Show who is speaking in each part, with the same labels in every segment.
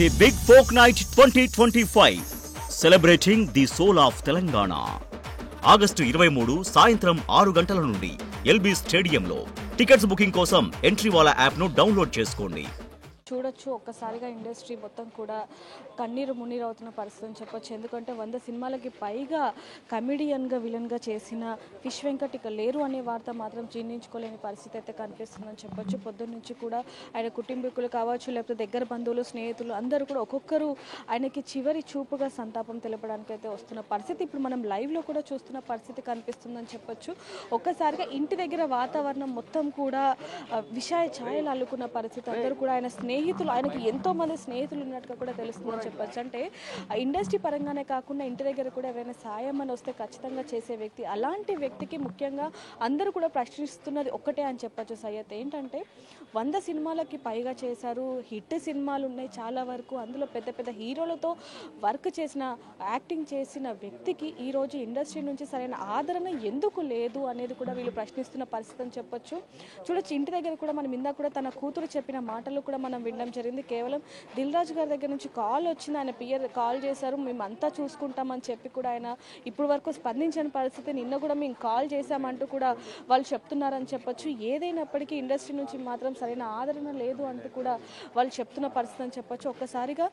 Speaker 1: The big folk night 2025 celebrating the soul of Telangana. August 23 సాయంత్రం 6 గంటల నుండి ఎల్బీ స్టేడియంలో. టికెట్స్ బుకింగ్ కోసం ఎంట్రీవాలా యాప్ను డౌన్లోడ్ చేసుకోండి.
Speaker 2: చూడొచ్చు ఒక్కసారిగా ఇండస్ట్రీ మొత్తం కూడా కన్నీరు మున్నీరు అవుతున్న పరిస్థితి అని చెప్పొచ్చు. ఎందుకంటే 100 సినిమాలకి పైగా కమెడియన్గా విలన్గా చేసిన ఫిష్ వెంకట్ ఇక లేరు అనే వార్త మాత్రం జీర్ణించుకోలేని పరిస్థితి అయితే కనిపిస్తుందని చెప్పొచ్చు. పొద్దున్న నుంచి కూడా ఆయన కుటుంబీకులు కావచ్చు, లేకపోతే దగ్గర బంధువులు, స్నేహితులు అందరూ కూడా ఒక్కొక్కరు ఆయనకి చివరి చూపుగా సంతాపం తెలపడానికి అయితే వస్తున్న పరిస్థితి ఇప్పుడు మనం లైవ్లో కూడా చూస్తున్న పరిస్థితి కనిపిస్తుందని చెప్పొచ్చు. ఒక్కసారిగా ఇంటి దగ్గర వాతావరణం మొత్తం కూడా విషాయ ఛాయలు అల్లుకున్న పరిస్థితి. అందరూ కూడా ఆయన స్నేహితులు, ఆయనకి ఎంతో మంది స్నేహితులు ఉన్నట్టుగా కూడా తెలుస్తుందని చెప్పొచ్చు. అంటే ఇండస్ట్రీ పరంగానే కాకుండా ఇంటి దగ్గర కూడా ఎవరైనా సాయం అని వస్తే ఖచ్చితంగా చేసే వ్యక్తి. అలాంటి వ్యక్తికి ముఖ్యంగా అందరూ కూడా ప్రశ్నిస్తున్నది ఒక్కటే అని చెప్పొచ్చు సయ్యద్. ఏంటంటే 100 సినిమాలకి పైగా చేశారు, హిట్ సినిమాలు ఉన్నాయి చాలా వరకు, అందులో పెద్ద పెద్ద హీరోలతో వర్క్ చేసిన, యాక్టింగ్ చేసిన వ్యక్తికి ఈరోజు ఇండస్ట్రీ నుంచి సరైన ఆదరణ ఎందుకు లేదు అనేది కూడా వీళ్ళు ప్రశ్నిస్తున్న పరిస్థితి అని చెప్పొచ్చు. చూడొచ్చు ఇంటి దగ్గర కూడా మనం ఇందాక కూడా తన కూతురు చెప్పిన మాటలు కూడా మనం వినడం జరిగింది. కేవలం దిల్ రాజు గారి దగ్గర నుంచి కాల్ వచ్చింది, ఆయన పియర్ కాల్ చేశారు, మేమంతా చూసుకుంటామని చెప్పి కూడా ఆయన ఇప్పుడు వరకు స్పందించని పరిస్థితి. నిన్న కూడా మేము కాల్ చేశామంటూ కూడా వాళ్ళు చెప్తున్నారని చెప్పొచ్చు. ఏదైనప్పటికీ ఇండస్ట్రీ నుంచి మాత్రం సరైన ఆదరణ లేదు అంటూ కూడా వాళ్ళు చెప్తున్న పరిస్థితి అని చెప్పొచ్చు. ఒక్కసారిగా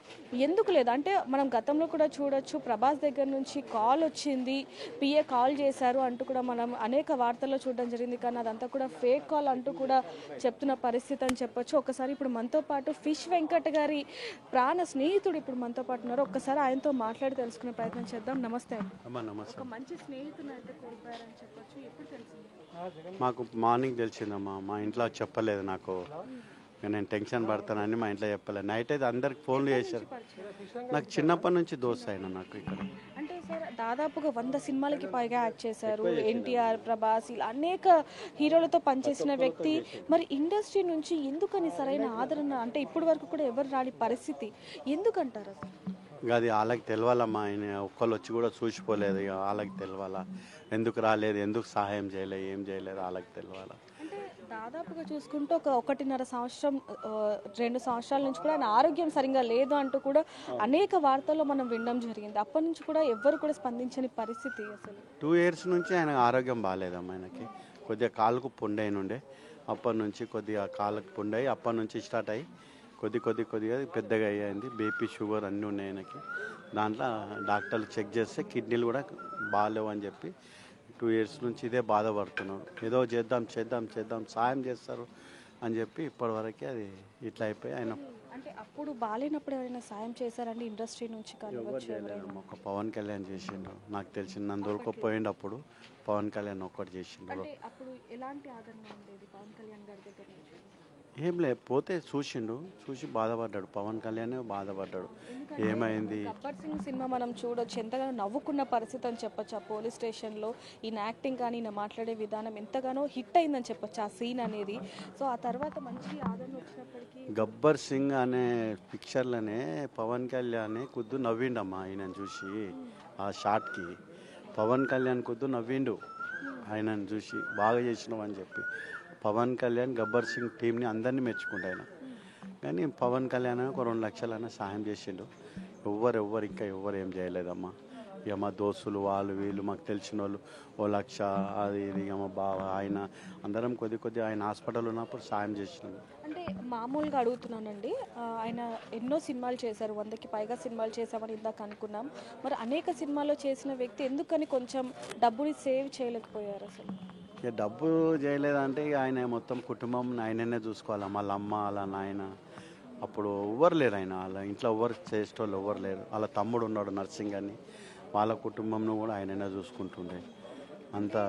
Speaker 2: ఎందుకు లేదు అంటే మనం గతంలో కూడా చూడొచ్చు, ప్రభాస్ దగ్గర నుంచి కాల్ వచ్చింది, పిఏ కాల్ చేశారు అంటూ కూడా మనం అనేక వార్తల్లో చూడడం జరిగింది. కానీ అదంతా కూడా ఫేక్ కాల్ అంటూ కూడా చెప్తున్న పరిస్థితి అని చెప్పొచ్చు. ఒకసారి ఇప్పుడు మనతో పాటు ఫిష్ వెంకట్ గారి ప్రాణ స్నేహితుడు ఇప్పుడు మనతో పాటు ఉన్నారు. ఒక్కసారి ఆయనతో మాట్లాడి తెలుసుకునే ప్రయత్నం చేద్దాం. నమస్తే అండి. ఒక మంచి స్నేహితుని అయితే కోల్పోయారని చెప్పొచ్చు. ఎప్పుడు తెలిసింది?
Speaker 3: మాకు మార్నింగ్ తెలిసిందమ్మా. మా ఇంట్లో చెప్పలేదు నాకు. నేను టెన్షన్ పడతానని మా ఇంట్లో చెప్పలేదు. నైట్ అయితే అందరికి ఫోన్లు చేశారు. నాకు చిన్నప్పటి నుంచి దోస్త్ అయినా నాకు ఇక్కడ.
Speaker 2: అంటే సార్ దాదాపుగా 100 సినిమాలకి పైగా యాక్ట్ చేశారు. ఎన్టీఆర్, ప్రభాస్ ఇలా అనేక హీరోలతో పనిచేసిన వ్యక్తి. మరి ఇండస్ట్రీ నుంచి ఎందుకని సరైన ఆదరణ అంటే ఇప్పటి వరకు కూడా ఎవరు రాని పరిస్థితి ఎందుకంటారు అసలు?
Speaker 3: ఇక అది వాళ్ళకి తెలియాలమ్మా. ఆయన ఒక్కళ్ళు వచ్చి కూడా చూసిపోలేదు. ఇక వాళ్ళకి తెలియాలా ఎందుకు రాలేదు, ఎందుకు సహాయం చేయలేదు, ఏం చేయలేదు, వాళ్ళకి తెలియాలా.
Speaker 2: అంటే దాదాపుగా చూసుకుంటే 1.5 సంవత్సరం 2 సంవత్సరాల నుంచి కూడా ఆయన ఆరోగ్యం సరిగా లేదు అంటూ కూడా అనేక వార్తల్లో మనం వినడం జరిగింది. అప్పటి నుంచి కూడా ఎవ్వరు కూడా స్పందించని పరిస్థితి. అసలు
Speaker 3: 2 years నుంచి ఆయన ఆరోగ్యం బాగాలేదమ్మా. ఆయనకి కొద్దిగా కాలుకు పుండై నుండే, అప్పటి నుంచి కొద్దిగా కాళ్ళకు పుండై అప్పటి నుంచి స్టార్ట్ అయ్యి కొద్దిగా పెద్దగా అయ్యింది. బీపీ, షుగర్ అన్నీ ఉన్నాయి ఆయనకి. దాంట్లో డాక్టర్లు చెక్ చేస్తే కిడ్నీలు కూడా బాగాలేవు అని చెప్పి 2 years నుంచి ఇదే బాధపడుతున్నాడు. ఏదో చేద్దాం సాయం చేస్తారు అని చెప్పి ఇప్పటివరకు అది ఇట్లా అయిపోయి ఆయన.
Speaker 2: అంటే అప్పుడు బాగాలేనప్పుడు ఎవరైనా సాయం చేశారండి ఇండస్ట్రీ నుంచి?
Speaker 3: ఒక పవన్ కళ్యాణ్ చేసిండు, నాకు తెలిసినందువరకు పోయిండు. అప్పుడు పవన్ కళ్యాణ్ ఒక్కటి చేసిండు.
Speaker 2: అంటే అప్పుడు ఎలాంటి ఆదరణ ఉండేది పవన్ కళ్యాణ్ గారి దగ్గర నుంచి?
Speaker 3: ఏం లేదు, పోతే చూసి బాధపడ్డాడు. పవన్ కళ్యాణ్ బాధపడ్డాడు. ఏమైంది?
Speaker 2: గబ్బర్ సింగ్ సినిమా మనం చూడొచ్చు, ఎంతగానో నవ్వుకున్న పరిస్థితి అని చెప్పొచ్చు. ఆ పోలీస్ స్టేషన్లో ఈయన యాక్టింగ్ కానీ ఈయన మాట్లాడే విధానం ఎంతగానో హిట్ అయిందని చెప్పొచ్చు ఆ సీన్ అనేది. సో ఆ తర్వాత మంచి ఆదరణ వచ్చినప్పటికీ
Speaker 3: గబ్బర్ సింగ్ అనే పిక్చర్లోనే పవన్ కళ్యాణ్ కొద్దు నవ్విండమ్మా. ఆయనను చూసి ఆ షాట్కి పవన్ కళ్యాణ్ కొద్దు నవ్విండు. ఆయనను చూసి బాగా చేసినావు అని చెప్పి పవన్ కళ్యాణ్ గబ్బర్ సింగ్ టీంని అందరినీ మెచ్చుకుంటా ఆయన. కానీ పవన్ కళ్యాణ్ ఒక 2 లక్షలైనా సహాయం చేసిండు. ఎవ్వరు ఏం చేయలేదమ్మా. ఇక మా దోస్తులు వాళ్ళు వీళ్ళు మాకు తెలిసిన వాళ్ళు 1 లక్ష అది ఇది ఇక మా బావ ఆయన అందరం కొద్ది ఆయన హాస్పిటల్ ఉన్నప్పుడు సాయం చేసినాము.
Speaker 2: అంటే మామూలుగా అడుగుతున్నానండి, ఆయన ఎన్నో సినిమాలు చేశారు, 100కి పైగా సినిమాలు చేశామని ఇందాక అనుకున్నాం. మరి అనేక సినిమాల్లో చేసిన వ్యక్తి ఎందుకని కొంచెం డబ్బుని సేవ్ చేయలేకపోయారు అసలు?
Speaker 3: ఇక డబ్బు చేయలేదంటే ఇక ఆయన మొత్తం కుటుంబం ఆయననే చూసుకోవాలి. వాళ్ళ అమ్మ వాళ్ళ నాయన అప్పుడు ఎవ్వరు లేరు. ఆయన వాళ్ళ ఇంట్లో ఎవ్వరు చేసేటోళ్ళు ఎవ్వరు లేరు. వాళ్ళ తమ్ముడు ఉన్నాడు నర్సింగ్ అని, వాళ్ళ కుటుంబంను కూడా ఆయననే చూసుకుంటుండే. అంతా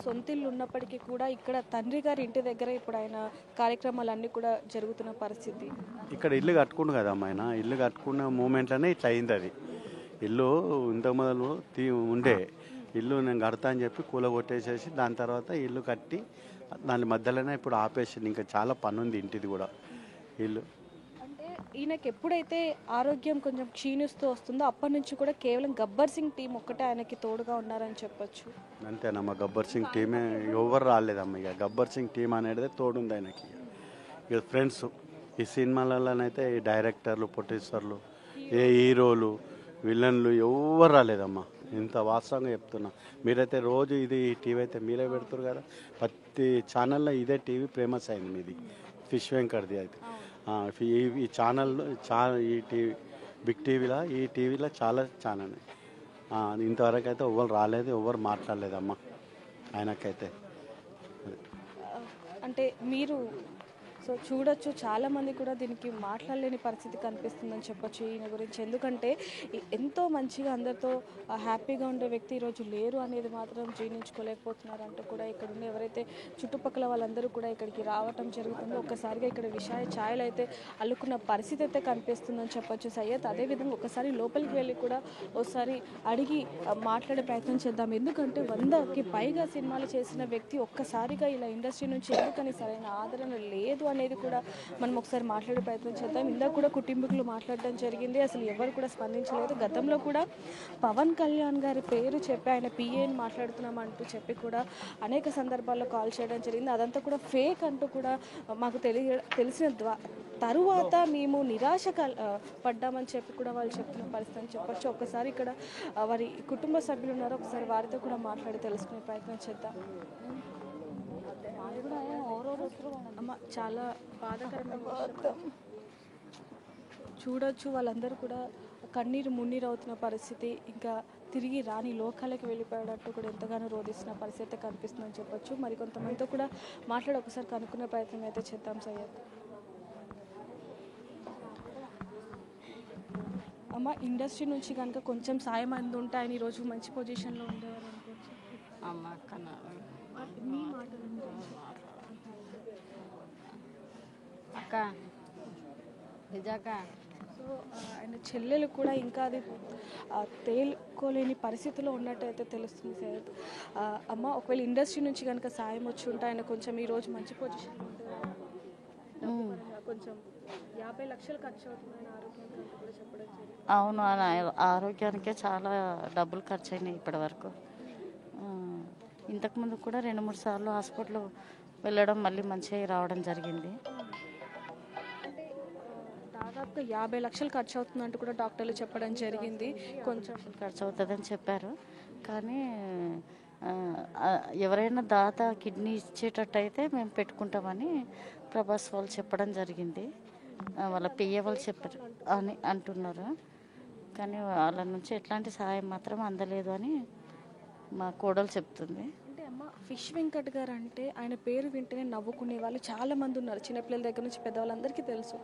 Speaker 2: సొంతిల్లు ఉన్నప్పటికీ కూడా ఇక్కడ తండ్రి గారి ఇంటి దగ్గర ఇప్పుడు ఆయన కార్యక్రమాలన్నీ కూడా జరుగుతున్న పరిస్థితి.
Speaker 3: ఇక్కడ ఇల్లు కట్టుకుండు కదమ్మా. ఆయన ఇల్లు కట్టుకున్న మూమెంట్లోనే ఇట్లా అయింది. అది ఇల్లు ఇంత మొదలు ఉండే ఇల్లు నేను కడతా అని చెప్పి కూలగొట్టేసేసి దాని తర్వాత ఇల్లు కట్టి దాని మధ్యలోనే ఇప్పుడు ఆపేసింది. ఇంకా చాలా పని ఉంది ఇంటిది కూడా. ఇల్లు
Speaker 2: అంటే ఈయనకి ఎప్పుడైతే ఆరోగ్యం కొంచెం క్షీణిస్తూ వస్తుందో అప్పటి నుంచి కూడా కేవలం గబ్బర్ సింగ్ టీం ఒక్కటే ఆయనకి తోడుగా ఉన్నారని చెప్పొచ్చు.
Speaker 3: అంతేనమ్మా. గబ్బర్ సింగ్ టీమే ఎవరు రాలేదమ్మా. ఇక గబ్బర్ సింగ్ టీం అనేది తోడుంది ఆయనకి. ఇక ఫ్రెండ్స్ ఈ సినిమాలలోనైతే ఈ డైరెక్టర్లు, ప్రొడ్యూసర్లు, ఏ హీరోలు, విలన్లు ఎవరు రాలేదమ్మా. ఇంత వాస్తవంగా చెప్తున్నా. మీరైతే రోజు ఇది టీవీ అయితే మీరే పెడుతురు కదా, ప్రతి ఛానల్లో ఇదే టీవీ ఫేమస్ అయింది మీది, ఫిష్ వెంకట్ది అయితే. ఈ ఛానల్ ఈ టీవీ బిగ్ టీవీలో, ఈ టీవీలో చాలా ఛానల్. ఇంతవరకు అయితే ఎవరు రాలేదు, ఎవరు మాట్లాడలేదమ్మా ఆయనకైతే.
Speaker 2: అంటే మీరు సో చూడొచ్చు, చాలామంది కూడా దీనికి మాట్లాడలేని పరిస్థితి కనిపిస్తుందని చెప్పొచ్చు ఈయన గురించి. ఎందుకంటే ఎంతో మంచిగా అందరితో హ్యాపీగా ఉండే వ్యక్తి ఈరోజు లేరు అనేది మాత్రం జీర్ణించుకోలేకపోతున్నారు అంటూ కూడా ఇక్కడ ఉన్న ఎవరైతే చుట్టుపక్కల వాళ్ళందరూ కూడా ఇక్కడికి రావటం జరుగుతుందో ఒక్కసారిగా ఇక్కడ ఛాయలు అయితే అల్లుకున్న పరిస్థితి అయితే కనిపిస్తుందని చెప్పొచ్చు సయ్యద్. అదేవిధంగా ఒకసారి లోపలికి వెళ్ళి కూడా ఒకసారి అడిగి మాట్లాడే ప్రయత్నం చేద్దాం. ఎందుకంటే 100కి పైగా సినిమాలు చేసిన వ్యక్తి ఒక్కసారిగా ఇలా ఇండస్ట్రీ నుంచి ఎందుకని సరైన ఆదరణ లేదు అనేది కూడా మనం ఒకసారి మాట్లాడే ప్రయత్నం చేద్దాం. ఇందాక కూడా కుటుంబీకులు మాట్లాడడం జరిగింది, అసలు ఎవరు కూడా స్పందించలేదు. గతంలో కూడా పవన్ కళ్యాణ్ గారి పేరు చెప్పి ఆయన పిఏని మాట్లాడుతున్నాం అంటూ చెప్పి కూడా అనేక సందర్భాల్లో కాల్ చేయడం జరిగింది. అదంతా కూడా ఫేక్ అంటూ కూడా మాకు తెలిసిన తరువాత మేము నిరాశ పడ్డామని చెప్పి కూడా వాళ్ళు చెప్తున్న పరిస్థితి అని చెప్పొచ్చు. ఒక్కసారి ఇక్కడ వారి కుటుంబ సభ్యులు ఉన్నారు, ఒకసారి వారితో కూడా మాట్లాడి తెలుసుకునే ప్రయత్నం చేద్దాం. అమ్మ, చాలా బాధాకరంగా చూడొచ్చు, వాళ్ళందరూ కూడా కన్నీరు మున్నీరు అవుతున్న పరిస్థితి, ఇంకా తిరిగి రాని లోకాలకు వెళ్ళిపోయాడంటూ కూడా ఎంతగానో రోధిస్తున్న పరిస్థితి కనిపిస్తుందని చెప్పొచ్చు. మరి కొంతమందితో కూడా మాట్లాడి ఒకసారి కనుక్కునే ప్రయత్నం అయితే చేద్దాం సయ్యద్. అమ్మ, ఇండస్ట్రీ నుంచి కనుక కొంచెం సాయం అందుంటే ఆయన ఈరోజు మంచి పొజిషన్లో ఉండేవారు అనుకోవచ్చు.
Speaker 4: అక్క నిజాక
Speaker 2: సో ఆయన చెల్లెలు కూడా ఇంకా అది తేలుకోలేని పరిస్థితిలో ఉన్నట్టయితే తెలుస్తుంది సయ్యద్. అమ్మ, ఒకవేళ ఇండస్ట్రీ నుంచి కనుక సాయం వచ్చి ఉంటే ఆయన కొంచెం ఈరోజు మంచి పొజిషన్లో ఉండేవారు. కొంచెం 50 లక్షలు ఖర్చు అవుతుందని ఆరోగ్యానికి కూడా చెప్పడం జరిగింది.
Speaker 4: అవును, ఆరోగ్యానికే చాలా డబ్బులు ఖర్చు అయినాయి ఇప్పటి వరకు. ఇంతకుముందు కూడా 2-3 సార్లు హాస్పిటల్ వెళ్ళడం, మళ్ళీ మంచిగా రావడం జరిగింది.
Speaker 2: దాదాపుగా 50 లక్షలు ఖర్చు అవుతుందంటూ కూడా డాక్టర్లు చెప్పడం జరిగింది. కొంచెం
Speaker 4: ఖర్చు అవుతుందని చెప్పారు, కానీ ఎవరైనా దాత కిడ్నీ ఇచ్చేటట్టయితే మేము పెట్టుకుంటామని ప్రభాస్ వాళ్ళు చెప్పడం జరిగింది. వాళ్ళ పిఏ వాళ్ళు చెప్పారు అని అంటున్నారు, కానీ వాళ్ళ నుంచి ఎట్లాంటి సహాయం మాత్రం అందలేదు అని మా కోడలు చెప్తుంది.
Speaker 2: అంటే అమ్మ, ఫిష్ వెంకట్ గారు అంటే ఆయన పేరు వింటేనే నవ్వుకునే వాళ్ళు చాలామంది ఉన్నారు, చిన్నపిల్లల దగ్గర నుంచి పెద్దవాళ్ళందరికీ తెలుసు.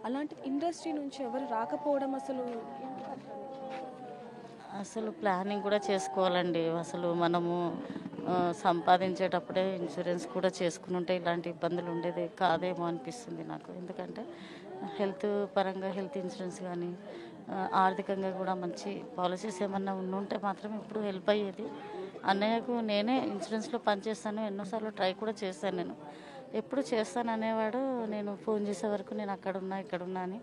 Speaker 2: అలాంటి ఇండస్ట్రీ నుంచి ఎవరు రాకపోవడం
Speaker 4: అసలు ప్లానింగ్ కూడా చేసుకోవాలండి. అసలు మనము సంపాదించేటప్పుడే ఇన్సూరెన్స్ కూడా చేసుకుని ఉంటే ఇలాంటి ఇబ్బందులు ఉండేది కాదేమో అనిపిస్తుంది నాకు. ఎందుకంటే హెల్త్ పరంగా హెల్త్ ఇన్సూరెన్స్ కానీ ఆర్థికంగా కూడా మంచి పాలసీస్ ఏమన్నా ఉంటే మాత్రం ఇప్పుడు హెల్ప్ అయ్యేది. అన్నయ్యకు నేనే ఇన్సూరెన్స్లో పనిచేస్తాను, ఎన్నోసార్లు ట్రై కూడా చేశాను. నేను ఎప్పుడు చేస్తాను అనేవాడు, నేను ఫోన్ చేసే వరకు నేను అక్కడున్నా ఇక్కడున్నా అని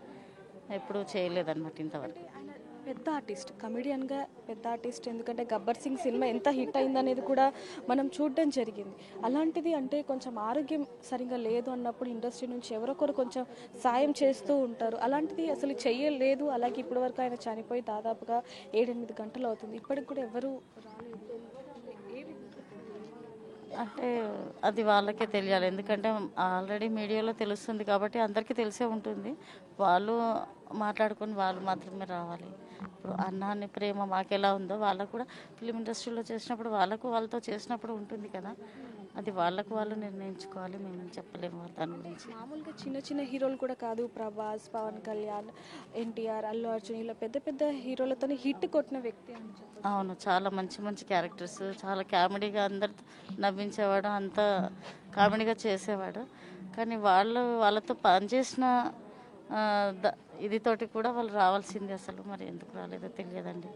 Speaker 4: ఎప్పుడు చేయలేదన్నమాట ఇంతవరకు.
Speaker 2: పెద్ద ఆర్టిస్ట్, కమెడియన్గా పెద్ద ఆర్టిస్ట్. ఎందుకంటే గబ్బర్ సింగ్ సినిమా ఎంత హిట్ అయిందనేది కూడా మనం చూడడం జరిగింది. అలాంటిది అంటే కొంచెం ఆరోగ్యం సరిగా లేదు అన్నప్పుడు ఇండస్ట్రీ నుంచి ఎవరొకరు కొంచెం సాయం చేస్తూ ఉంటారు. అలాంటిది అసలు చెయ్యలేదు. అలాగే ఇప్పటివరకు ఆయన చనిపోయి దాదాపుగా 7-8 గంటలు అవుతుంది, ఇప్పటికి కూడా ఎవరు రాలేదు.
Speaker 4: అంటే అది వాళ్ళకే తెలియాలి, ఎందుకంటే ఆల్రెడీ మీడియాలో తెలుస్తుంది కాబట్టి అందరికీ తెలిసే ఉంటుంది. వాళ్ళు మాట్లాడుకొని వాళ్ళు మాత్రమే రావాలి. ఇప్పుడు అన్నాన్ని ప్రేమ మాకెలా ఉందో వాళ్ళకు కూడా ఫిలిం ఇండస్ట్రీలో చేసినప్పుడు వాళ్ళతో చేసినప్పుడు ఉంటుంది కదా, అది వాళ్ళకు వాళ్ళు నిర్ణయించుకోవాలి. మేము చెప్పలేము దాని గురించి.
Speaker 2: మామూలుగా చిన్న చిన్న హీరోలు కూడా కాదు, ప్రభాస్, పవన్ కళ్యాణ్, ఎన్టీఆర్, అల్లు అర్జున్, ఇలా పెద్ద పెద్ద హీరోలతో హిట్ కొట్టిన వ్యక్తి అని చెప్పారు.
Speaker 4: అవును, చాలా మంచి మంచి క్యారెక్టర్స్, చాలా కామెడీగా అందరు నవ్వించేవాడు, అంతా కామెడీగా చేసేవాడు. కానీ వాళ్ళతో పనిచేసిన ఇదితోటి కూడా వాళ్ళు రావాల్సింది, అసలు మరి ఎందుకు రాలేదో తెలియదండి.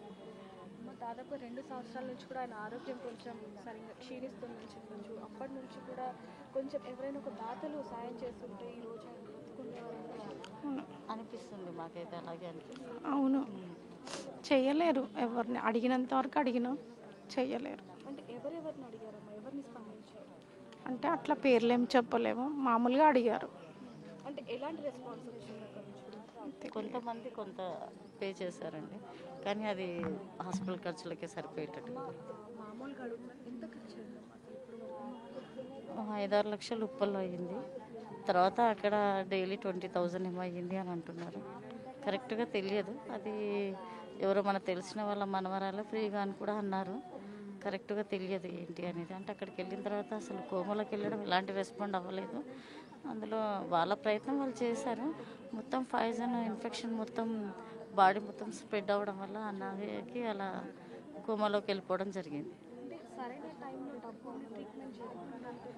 Speaker 2: దాదాపు 2 సంవత్సరాల నుంచి కూడా ఆయన ఆరోగ్యం కొంచెం సరిగ్గా క్షీణిస్తుందని చెప్పచ్చు. అప్పటి నుంచి కూడా కొంచెం ఎవరైనా ఒక దాతలు సాయం చేస్తుంటే ఈ రోజు
Speaker 4: అనిపిస్తుంది, మాకైతే అలాగే అనిపిస్తుంది.
Speaker 5: అవును, చెయ్యలేరు. ఎవరిని అడిగినంత వరకు అడిగినా చెయ్యలేరు.
Speaker 2: అంటే ఎవరెవరిని అడిగారమ్మా, ఎవరిని స్పందించారు?
Speaker 5: అంటే అట్లా పేర్లేం చెప్పలేము, మామూలుగా అడిగారు.
Speaker 2: అంటే అంటే ఎలాంటి రెస్పాన్స్ వచ్చింది అక్కడ నుంచి?
Speaker 4: కొంతమంది కొంత పే చేశారండి, కానీ అది హాస్పిటల్ ఖర్చులకే సరిపోయేటట్టు.
Speaker 2: మామూలుగా అడుగుతున్నారు, ఎంత ఖర్చు అయిందమ్మా అసలు ఇప్పుడు వరకు?
Speaker 4: 5-6 లక్షలు ఉప్పల్లో అయ్యింది. తర్వాత అక్కడ డైలీ 20,000 ఏమో అయ్యింది అని అంటున్నారు. కరెక్ట్గా తెలియదు, అది ఎవరో మనకు తెలిసిన వాళ్ళ మనవరాలు ఫ్రీగా అని కూడా అన్నారు. కరెక్ట్గా తెలియదు ఏంటి అనేది. అంటే అక్కడికి వెళ్ళిన తర్వాత అసలు కోమలోకి వెళ్ళడం ఎలాంటి రెస్పాండ్ అవ్వలేదు. అందులో వాళ్ళ ప్రయత్నం వాళ్ళు చేశారు. మొత్తం పాయిజన్ ఇన్ఫెక్షన్ మొత్తం బాడీ మొత్తం స్ప్రెడ్ అవ్వడం వల్ల అన్నకి అలా కోమలోకి వెళ్ళిపోవడం జరిగింది.
Speaker 2: అంటే సరైన టైంలో డబ్బు ట్రీట్మెంట్ చేయడానికి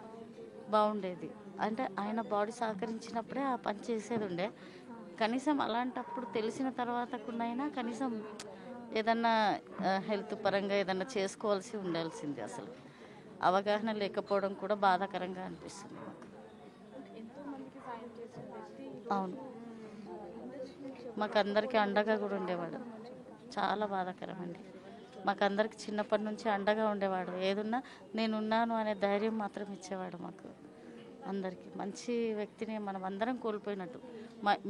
Speaker 4: బాగుండేది, అంటే ఆయన బాడీ సహకరించినప్పుడే ఆ పని చేసేది ఉండే. కనీసం అలాంటప్పుడు తెలిసిన తర్వాత అయినా కనీసం ఏదన్నా హెల్త్ పరంగా ఏదన్నా చేసుకోవాల్సి ఉండాల్సింది. అసలు అవగాహన లేకపోవడం కూడా బాధాకరంగా అనిపిస్తుంది మాకు.
Speaker 2: ఎంతో మందికి సాయం చేసిన వ్యక్తి
Speaker 4: అవును, మాకందరికీ అండగా కూడా ఉండేవాడు. చాలా బాధాకరం అండి. మాకందరికి చిన్నప్పటి నుంచి అండగా ఉండేవాడు. ఏదున్నా నేనున్నాను అనే ధైర్యం మాత్రం ఇచ్చేవాడు మాకు అందరికీ. మంచి వ్యక్తిని మనం అందరం కోల్పోయినట్టు,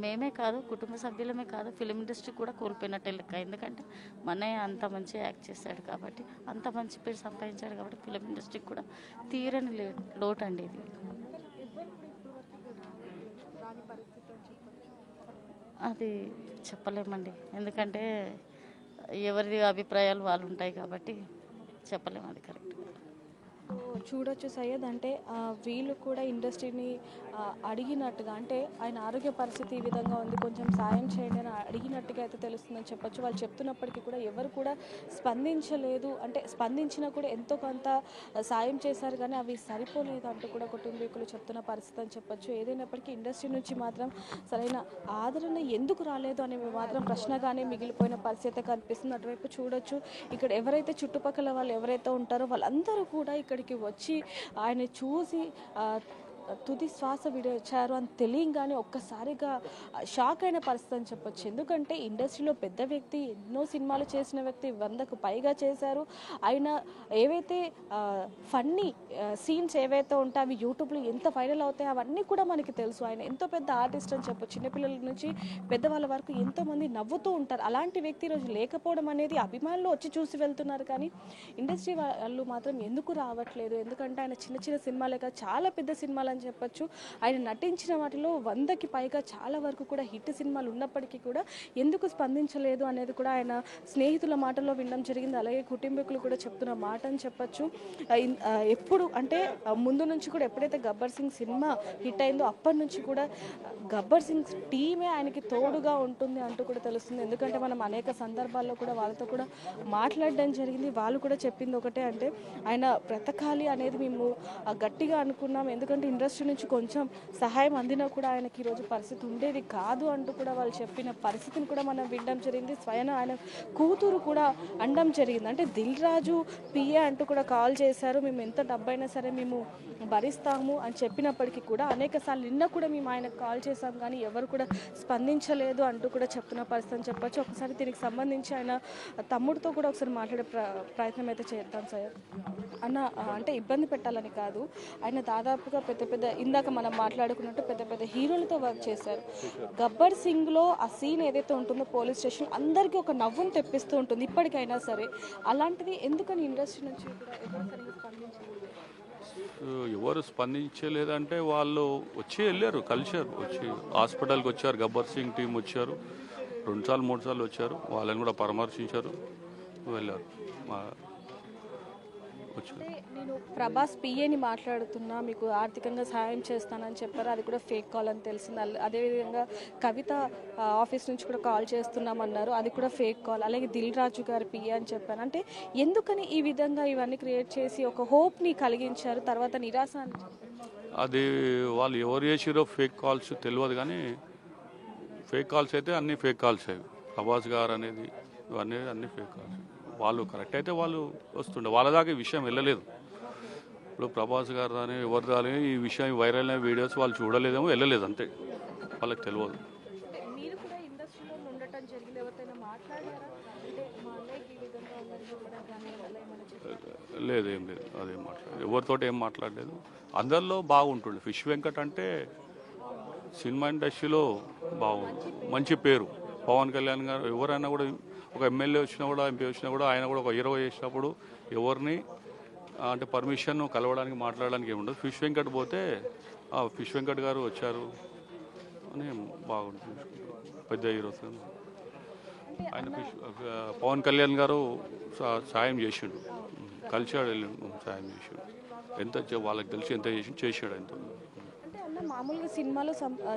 Speaker 4: మేమే కాదు కుటుంబ సభ్యులమే కాదు ఫిలిం ఇండస్ట్రీ కూడా కోల్పోయినట్టే లెక్క. ఎందుకంటే మనయ్య అంత మంచి యాక్ట్ చేశాడు కాబట్టి, అంత మంచి పేరు సంపాదించాడు కాబట్టి ఫిలిం ఇండస్ట్రీకి కూడా తీరని లోటు అండి ఇది. అది చెప్పలేమండి, ఎందుకంటే ఎవరి అభిప్రాయాలు వాళ్ళు ఉంటాయి కాబట్టి చెప్పలేము, అది కరెక్ట్.
Speaker 2: చూడొచ్చు సయ్యద్, అంటే వీళ్ళు కూడా ఇండస్ట్రీని అడిగినట్టుగా, అంటే ఆయన ఆరోగ్య పరిస్థితి ఈ విధంగా ఉంది, కొంచెం సాయం చేయండి అని అడిగినట్టుగా అయితే తెలుస్తుందని చెప్పొచ్చు. వాళ్ళు చెప్తున్నప్పటికీ కూడా ఎవరు కూడా స్పందించలేదు. అంటే స్పందించినా కూడా ఎంతో కొంత సాయం చేశారు, కానీ అవి సరిపోలేదు అంటూ కూడా కుటుంబీకులు చెప్తున్న పరిస్థితి అని చెప్పొచ్చు. ఏదైనప్పటికీ ఇండస్ట్రీ నుంచి మాత్రం సరైన ఆదరణ ఎందుకు రాలేదు అనే మాత్రం ప్రశ్నగానే మిగిలిపోయిన పరిస్థితి కనిపిస్తుంది. అటువైపు చూడొచ్చు, ఇక్కడ ఎవరైతే చుట్టుపక్కల వాళ్ళు ఎవరైతే ఉంటారో వాళ్ళందరూ కూడా ఇక్కడికి వచ్చి ఆయన చూసి తుది శ్వాస విడిచారు అని తెలియగానే ఒక్కసారిగా షాక్ అయిన పరిస్థితి అని చెప్పొచ్చు. ఎందుకంటే ఇండస్ట్రీలో పెద్ద వ్యక్తి, ఎన్నో సినిమాలు చేసిన వ్యక్తి, 100కు పైగా చేశారు. ఆయన ఏవైతే ఫన్నీ సీన్స్ ఏవైతే ఉంటాయి అవి యూట్యూబ్లో ఎంత వైరల్ అవుతాయి అవన్నీ కూడా మనకి తెలుసు. ఆయన ఎంతో పెద్ద ఆర్టిస్ట్ అని చెప్పొచ్చు. చిన్నపిల్లల నుంచి పెద్దవాళ్ళ వరకు ఎంతోమంది నవ్వుతూ ఉంటారు. అలాంటి వ్యక్తి ఈరోజు లేకపోవడం అనేది అభిమానులు వచ్చి చూసి వెళ్తున్నారు, కానీ ఇండస్ట్రీ వాళ్ళు మాత్రం ఎందుకు రావట్లేదు? ఎందుకంటే ఆయన చిన్న చిన్న సినిమాలే కాదు, చాలా పెద్ద సినిమాలు చెప్పొచ్చు. ఆయన నటించిన వాటిలో 100కి పైగా చాలా వరకు కూడా హిట్ సినిమాలు ఉన్నప్పటికీ కూడా ఎందుకు స్పందించలేదు అనేది కూడా ఆయన స్నేహితుల మాటల్లో వినడం జరిగింది. అలాగే కుటుంబీకులు కూడా చెప్తున్న మాట అని చెప్పొచ్చు. ఎప్పుడు అంటే ముందు నుంచి కూడా ఎప్పుడైతే గబ్బర్ సింగ్ సినిమా హిట్ అయిందో అప్పటి నుంచి కూడా గబ్బర్ సింగ్ టీమే ఆయనకి తోడుగా ఉంటుంది అంటూ కూడా తెలుస్తుంది. ఎందుకంటే మనం అనేక సందర్భాల్లో కూడా వాళ్ళతో కూడా మాట్లాడడం జరిగింది. వాళ్ళు కూడా చెప్పింది ఒకటే, అంటే ఆయన బ్రతకాలి అనేది మేము గట్టిగా అనుకున్నాం. ఎందుకంటే ఇండస్ట్రీ నుంచి కొంచెం సహాయం అందినా కూడా ఆయనకి ఈరోజు పరిస్థితి ఉండేది కాదు అంటూ కూడా వాళ్ళు చెప్పిన పరిస్థితిని కూడా మనం వినడం జరిగింది. స్వయం ఆయన కూతురు కూడా అనడం జరిగింది. అంటే దిల్ రాజు పిఏ అంటూ కూడా కాల్ చేశారు, మేము ఎంత డబ్బైనా సరే మేము భరిస్తాము అని చెప్పినప్పటికీ కూడా అనేక సార్లు నిన్న కూడా మేము ఆయనకు కాల్ చేశాం, కానీ ఎవరు కూడా స్పందించలేదు అంటూ కూడా చెప్తున్న పరిస్థితి అని చెప్పొచ్చు. ఒకసారి దీనికి సంబంధించి ఆయన తమ్ముడితో కూడా ఒకసారి మాట్లాడే ప్రయత్నం అయితే చేద్దాం సార్. అన్న, అంటే ఇబ్బంది పెట్టాలని కాదు, ఆయన దాదాపుగా పెద్ద పెద్ద ఇందాక మనం మాట్లాడుకున్నట్టు పెద్ద పెద్ద హీరోలతో వర్క్ చేశారు. గబ్బర్ సింగ్లో ఆ సీన్ ఏదైతే ఉంటుందో పోలీస్ స్టేషన్ అందరికీ ఒక నవ్వును తెప్పిస్తూ ఉంటుంది ఇప్పటికైనా సరే. అలాంటిది ఎందుకని ఇండస్ట్రీ నుంచి కూడా ఎవరు సరిగ్గా స్పందించలేదు?
Speaker 6: ఎవరు స్పందించలేదంటే వాళ్ళు వచ్చి వెళ్ళారు, కలిశారు, వచ్చి హాస్పిటల్కి వచ్చారు. గబ్బర్ సింగ్ టీం వచ్చారు, 2 సార్లు 3 సార్లు వచ్చారు, వాళ్ళని కూడా పరామర్శించారు, వెళ్ళారు.
Speaker 2: నేను ప్రభాస్ పిఏని మాట్లాడుతున్నా, మీకు ఆర్థికంగా సహాయం చేస్తానని చెప్పారు, అది కూడా ఫేక్ కాల్ అని తెలిసింది. అదేవిధంగా కవిత ఆఫీస్ నుంచి కూడా కాల్ చేస్తున్నామన్నారు, అది కూడా ఫేక్ కాల్. అలాగే దిల్ రాజు గారి పిఏ అని చెప్పాను. అంటే ఎందుకని ఈ విధంగా ఇవన్నీ క్రియేట్ చేసి ఒక హోప్ని కలిగించారు, తర్వాత నిరాశ అని?
Speaker 6: అది వాళ్ళు ఎవరు చేసిరో ఫేక్ కాల్స్ తెలియదు, కానీ ఫేక్ కాల్స్ అయితే అన్ని ఫేక్ కాల్స్ అవి. ప్రభాస్ గారు అనేది ఇవన్నీ అన్ని ఫేక్ కాల్స్. వాళ్ళు కరెక్ట్ అయితే వాళ్ళు వస్తుండే, వాళ్ళ దాకా ఈ విషయం వెళ్ళలేదు. ఇప్పుడు ప్రభాస్ గారు కానీ ఎవరు కానీ ఈ విషయం వైరల్ అయిన వీడియోస్ వాళ్ళు చూడలేదేమో, వెళ్ళలేదు, అంతే, వాళ్ళకి తెలియదు.
Speaker 2: మీరు కూడా ఇండస్ట్రీలో ఉండటం జరిగింది, ఎవరితోనైనా మాట్లాడారా? అంటే మా అన్నయ్యకి ఈ విధంగా ఉందని చెప్పడం కానీ అలా ఏమైనా చెప్పారా?
Speaker 6: లేదు, ఏం లేదు, అదేం మాట్లాడలేదు, ఎవరితోటి ఏం మాట్లాడలేదు. అందరిలో బాగుంటుండే. ఫిష్ వెంకట్ అంటే సినిమా ఇండస్ట్రీలో బాగుంది, మంచి పేరు. పవన్ కళ్యాణ్ గారు ఎవరైనా కూడా, ఒక ఎమ్మెల్యే వచ్చినా కూడా, ఎంపీ వచ్చినా కూడా, ఆయన కూడా ఒక హీరో చేసినప్పుడు ఎవరిని అంటే పర్మిషన్ కలవడానికి మాట్లాడడానికి ఏముండదు. ఫిష్ వెంకట్ పోతే ఫిష్ వెంకట్ గారు వచ్చారు అని బాగుంటుంది. పెద్ద హీరోస్ ఆయన పవన్ కళ్యాణ్ గారు సాయం చేసిండు, కలిసాడు, వెళ్ళి సాయం చేసిండు. ఎంత వాళ్ళకి తెలిసి ఎంత చేసాడు ఎంత.
Speaker 2: మామూలుగా సినిమాలు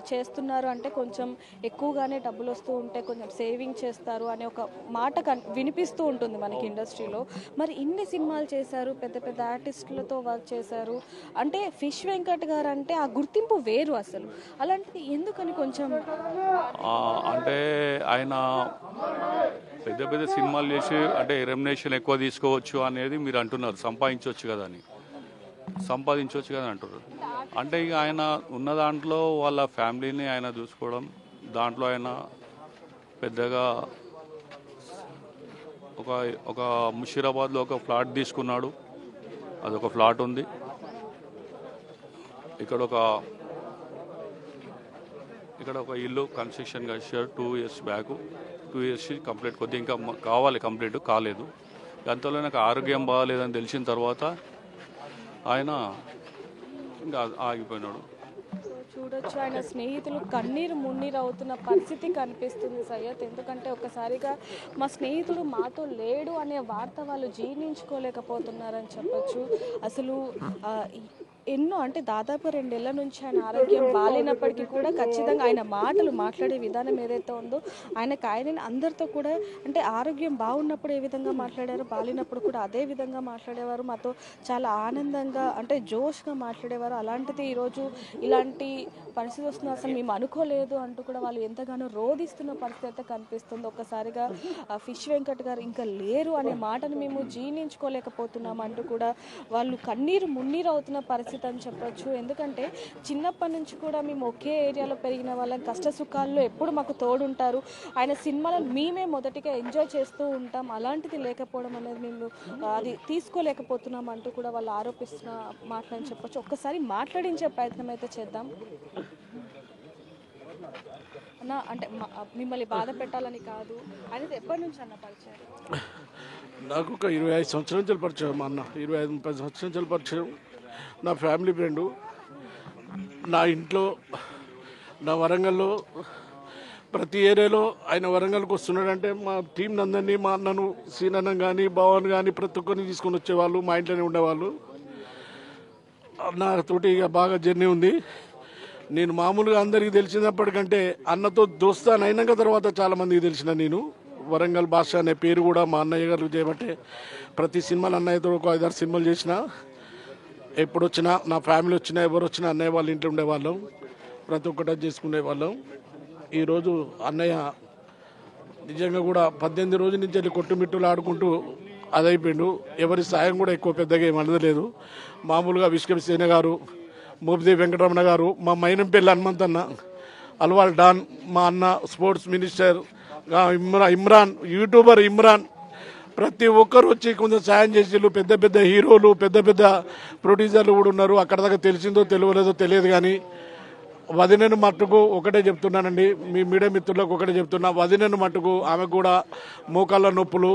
Speaker 2: చేస్తున్నారు అంటే కొంచెం ఎక్కువగానే డబ్బులు వస్తూ ఉంటే కొంచెం సేవింగ్ చేస్తారు అనే ఒక మాట వినిపిస్తూ ఉంటుంది మనకి ఇండస్ట్రీలో. మరి ఇన్ని సినిమాలు చేశారు, పెద్ద పెద్ద ఆర్టిస్టులతో వర్క్ చేశారు అంటే ఫిష్ వెంకట్ గారు అంటే ఆ గుర్తింపు వేరు అసలు. అలాంటిది ఎందుకని కొంచెం
Speaker 6: అంటే ఆయన పెద్ద పెద్ద సినిమాలు చేసి అంటే రెమ్యునరేషన్ ఎక్కువ తీసుకోవచ్చు అనేది మీరు అంటున్నారు, సంపాదించవచ్చు కదా అని. సంపాదించవచ్చు కదా అంటారు. అంటే ఇక ఆయన ఉన్న దాంట్లో వాళ్ళ ఫ్యామిలీని ఆయన చూసుకోవడం, దాంట్లో ఆయన పెద్దగా ఒక ముషీరాబాద్లో ఒక ఫ్లాట్ తీసుకున్నాడు, అదొక ఫ్లాట్ ఉంది. ఇక్కడ ఒక ఇల్లు కన్స్ట్రక్షన్ చేశారు 2 years బ్యాక్. 2 years కంప్లీట్, కొద్దిగా ఇంకా కావాలి, కంప్లీట్ కాలేదు. దాంతో నాకు ఆరోగ్యం బాగాలేదని తెలిసిన తర్వాత ఆయన ఇంకా ఆగిపోయినాడు.
Speaker 2: చూడొచ్చు ఆయన స్నేహితులు కన్నీరు మున్నీరు అవుతున్న పరిస్థితి కనిపిస్తుంది సయ్యద్. ఎందుకంటే ఒక్కసారిగా మా స్నేహితుడు మాతో లేడు అనే వార్త వాళ్ళు జీర్ణించుకోలేకపోతున్నారని చెప్పొచ్చు. అసలు ఎన్నో అంటే దాదాపు 2 ఏళ్ల నుంచి ఆయన ఆరోగ్యం బాగాలేనప్పటికీ కూడా ఖచ్చితంగా ఆయన మాట్లాడే విధానం ఏదైతే ఉందో ఆయన అందరితో కూడా అంటే ఆరోగ్యం బాగున్నప్పుడు ఏ విధంగా మాట్లాడారో, బాగాలేనప్పుడు కూడా అదే విధంగా మాట్లాడేవారు. మాతో చాలా ఆనందంగా అంటే జోష్గా మాట్లాడేవారు. అలాంటిది ఈరోజు ఇలాంటి పరిస్థితి వస్తుంది అసలు మేము అనుకోలేదు అంటూ కూడా వాళ్ళు ఎంతగానో రోధిస్తున్న పరిస్థితి అయితే కనిపిస్తుంది. ఒక్కసారిగా ఫిష్ వెంకట్ గారు ఇంకా లేరు అనే మాటను మేము జీర్ణించుకోలేకపోతున్నాం అంటూ కూడా వాళ్ళు కన్నీరు మున్నీరు అవుతున్న పరిస్థితి అని చెప్పొచ్చు. ఎందుకంటే చిన్నప్పటి నుంచి కూడా మేము ఒకే ఏరియాలో పెరిగిన వాళ్ళం, కష్ట సుఖాల్లో ఎప్పుడు మాకు తోడుంటారు. ఆయన సినిమాలను మేమే మొదటిగా ఎంజాయ్ చేస్తూ ఉంటాం. అలాంటిది లేకపోవడం అనేది మేము అది తీసుకోలేకపోతున్నాం అంటూ కూడా వాళ్ళు ఆరోపిస్తున్న మాటలని చెప్పొచ్చు. ఒక్కసారి మాట్లాడించే ప్రయత్నం అయితే చేద్దాం. అన్న అంటే మిమ్మల్ని బాధ పెట్టాలని కాదు, అనేది ఎప్పటి నుంచి అన్న పరిచయం?
Speaker 7: నాకు ఒక 25 సంవత్సరాల నుంచి పరిచయం. మా అన్న 25-30 సంవత్సరాల నుంచి పరిచయం. నా ఫ్యామిలీ ఫ్రెండు. నా ఇంట్లో, నా వరంగల్లో ప్రతి ఏరియాలో ఆయన వరంగల్కి వస్తున్నాడంటే మా టీం అందరినీ, మా అన్నను, సీనన్న కానీ, భవన్ కానీ ప్రతి ఒక్కరిని తీసుకొని వచ్చేవాళ్ళు. మా ఇంట్లోనే ఉండేవాళ్ళు. నాతోటి ఇక బాగా జర్నీ ఉంది. నేను మామూలుగా అందరికీ తెలిసినప్పటికంటే అన్నతో దోస్తాను అయినాక తర్వాత చాలామందికి తెలిసిన నేను. వరంగల్ భాష అనే పేరు కూడా మా అన్నయ్య గారు చేయబట్టే ప్రతి సినిమాలు అన్నయ్యతో ఒక 5-6 సినిమాలు చేసిన. ఎప్పుడు వచ్చినా, నా ఫ్యామిలీ వచ్చినా, ఎవరు వచ్చినా అన్నయ్య వాళ్ళ ఇంట్లో ఉండేవాళ్ళం. ప్రతి ఒక్కటి చేసుకునే వాళ్ళం. ఈరోజు అన్నయ్య నిజంగా కూడా 18 రోజుల నుంచి వెళ్ళి కొట్టుమిట్టులు ఆడుకుంటూ అదైపోయిండు. ఎవరి సాయం కూడా ఎక్కువ పెద్దగా ఏం అందలేదు. మామూలుగా విష్కం సేన గారు, మోపిదేవి వెంకటరమణ గారు, మా మైనంపల్లి హనుమంతన్న, అల్వాల్ డాన్, మా అన్న sports minister Imran, YouTuber Imran, ప్రతి ఒక్కరు వచ్చి కొంచెం సాయం చేసేళ్ళు. పెద్ద పెద్ద హీరోలు, పెద్ద పెద్ద ప్రొడ్యూసర్లు కూడా ఉన్నారు. అక్కడ దాకా తెలిసిందో తెలియలేదో తెలియదు కానీ వదినను మట్టుకు ఒకటే చెప్తున్నానండి, మీ మీడియా మిత్రులకు ఒకటే చెప్తున్నా. వదినను మట్టుకు ఆమెకు కూడా మోకాళ్ళ నొప్పులు,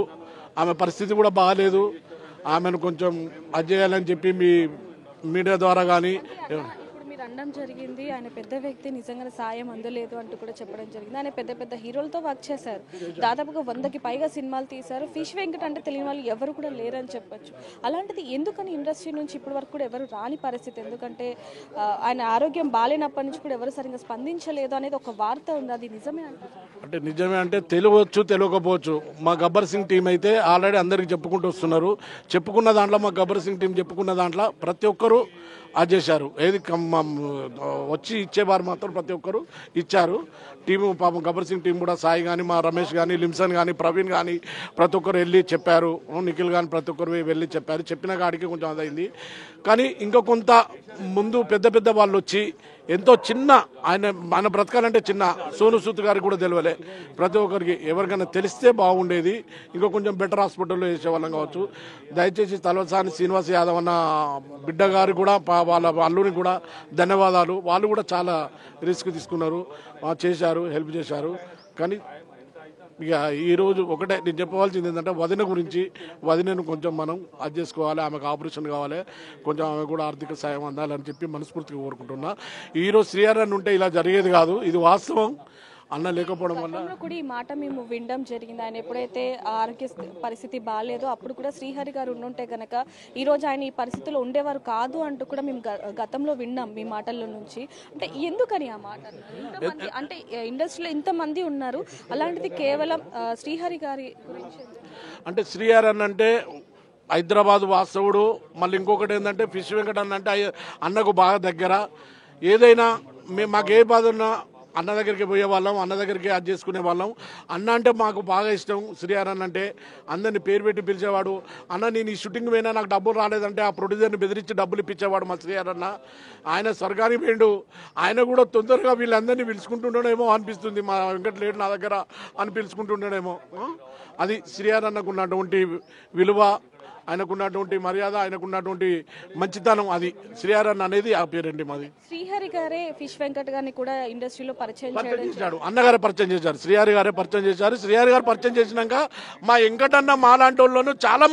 Speaker 7: ఆమె పరిస్థితి కూడా బాగాలేదు. ఆమెను కొంచెం అది చేయాలని చెప్పి మీ మీడియా ద్వారా కానీ
Speaker 2: అనడం జరిగింది. ఆయన పెద్ద వ్యక్తి, నిజంగా సాయం అందలేదు అంటూ కూడా చెప్పడం జరిగింది. ఆయన పెద్ద పెద్ద హీరోలతో వర్క్ చేశారు. దాదాపుగా 100కి పైగా సినిమాలు తీశారు. ఫిష్ వెంకట్ అంటే తెలియని వాళ్ళు ఎవరు కూడా లేరని చెప్పొచ్చు. అలాంటిది ఎందుకని ఇండస్ట్రీ నుంచి ఇప్పటి వరకు కూడా ఎవరు రాని పరిస్థితి? ఎందుకంటే ఆయన ఆరోగ్యం బాగాలేనప్పటి నుంచి కూడా ఎవరు సరిగ్గా స్పందించలేదు అనేది ఒక వార్త ఉంది. అది నిజమే
Speaker 7: అంటే నిజమే అంటే తెలియవచ్చు, తెలియకపోవచ్చు. మా గబ్బర్ సింగ్ టీం అయితే ఆల్రెడీ అందరికి చెప్పుకుంటూ వస్తున్నారు. చెప్పుకున్న దాంట్లో, మా గబ్బర్ సింగ్ టీం చెప్పుకున్న దాంట్లో ప్రతి ఒక్కరు అది చేశారు. ఏది వచ్చి ఇచ్చేవారు మాత్రం ప్రతి ఒక్కరు ఇచ్చారు. టీము పాపం గబ్బర్ సింగ్ టీం కూడా సాయి కానీ, మా రమేష్ కానీ, లిమ్సన్ కానీ, ప్రవీణ్ కానీ ప్రతి ఒక్కరు వెళ్ళి చెప్పారు. నిఖిల్ కానీ ప్రతి ఒక్కరు వెళ్ళి చెప్పారు. చెప్పిన కాడికి కొంచెం అదైంది. కానీ ఇంకా కొంత ముందు పెద్ద పెద్ద వాళ్ళు వచ్చి ఎంతో చిన్న ఆయన బ్రతకాలంటే చిన్న సోను సూద్ గారికి కూడా తెలియలే. ప్రతి ఒక్కరికి ఎవరికైనా తెలిస్తే బాగుండేది, ఇంకా కొంచెం బెటర్ హాస్పిటల్లో వేసేవాళ్ళం కావచ్చు. దయచేసి తలసాని శ్రీనివాస్ యాదవ్ అన్న బిడ్డ గారు కూడా వాళ్ళ అల్లుని కూడా ధన్యవాదాలు. వాళ్ళు కూడా చాలా రిస్క్ తీసుకున్నారు, చేశారు, హెల్ప్ చేశారు. కానీ ఇక ఈరోజు ఒకటే నేను చెప్పవలసింది ఏంటంటే వదిన గురించి, వదినను కొంచెం మనం అది చేసుకోవాలి, ఆమెకు ఆపరేషన్ కావాలి, కొంచెం ఆమె కూడా ఆర్థిక సాయం అందాలని చెప్పి మనస్ఫూర్తిగా కోరుకుంటున్నా. ఈరోజు శ్రీహరన్ ఉంటే ఇలా జరిగేది కాదు, ఇది వాస్తవం. అన్న లేకపోవడం వల్ల
Speaker 2: గతంలో కూడా ఈ మాట మేము వినడం జరిగింది. ఆయన ఎప్పుడైతే ఆరోగ్య పరిస్థితి బాగాలేదో అప్పుడు కూడా శ్రీహరి గారు ఉండుంటే కనుక ఈ రోజు ఆయన ఈ పరిస్థితిలో ఉండేవారు కాదు అంటూ కూడా మేము గతంలో విన్నాం మీ మాటల్లో నుంచి. అంటే ఎందుకని ఆ మాట? ఇంతమంది అంటే ఇండస్ట్రీలో ఇంతమంది ఉన్నారు, అలాంటిది కేవలం శ్రీహరి గారి గురించి
Speaker 7: అంటే శ్రీహరన్ అంటే హైదరాబాద్ వాస్తవుడు. మళ్ళీ ఇంకొకటి ఏంటంటే ఫిష్ వెంకట అంటే అన్నకు బాగా దగ్గర. ఏదైనా మాకు ఏ బాధ ఉన్నా అన్న దగ్గరికి పోయే వాళ్ళం, అన్న దగ్గరికి అది చేసుకునే వాళ్ళం. అన్న అంటే మాకు బాగా ఇష్టం. శ్రీహరన్ అంటే అందరిని పేరు పెట్టి పిలిచేవాడు. అన్న నేను ఈ షూటింగ్ పోయినా నాకు డబ్బులు రాలేదంటే ఆ ప్రొడ్యూసర్ని బెదిరించి డబ్బులు ఇప్పించేవాడు మా శ్రీహరన్న. ఆయన స్వర్గానికి పోయిండు. ఆయన కూడా తొందరగా వీళ్ళందరినీ పిలుచుకుంటుండేమో అనిపిస్తుంది, మా వెంకట లేడు నా దగ్గర అని పిలుచుకుంటుండేమో. అది శ్రీహరన్నకు ఉన్నటువంటి విలువ, ఆయనకున్నటువంటి మర్యాద, ఆయనకున్నటువంటి మంచితనం. అది శ్రీహరన్ అనేది ఆ పేరండి మాది.
Speaker 2: శ్రీహరి గారే ఫిష్ వెంకట్ గారిని కూడా ఇండస్ట్రీలో పరిచయం
Speaker 7: చేశాడు. అన్నగారే పరిచయం చేశారు, శ్రీహరి గారే పరిచయం చేశారు. శ్రీహరి గారు పరిచయం చేసినాక మా వెంకటన్న మాలాంటి వాళ్ళను చాలా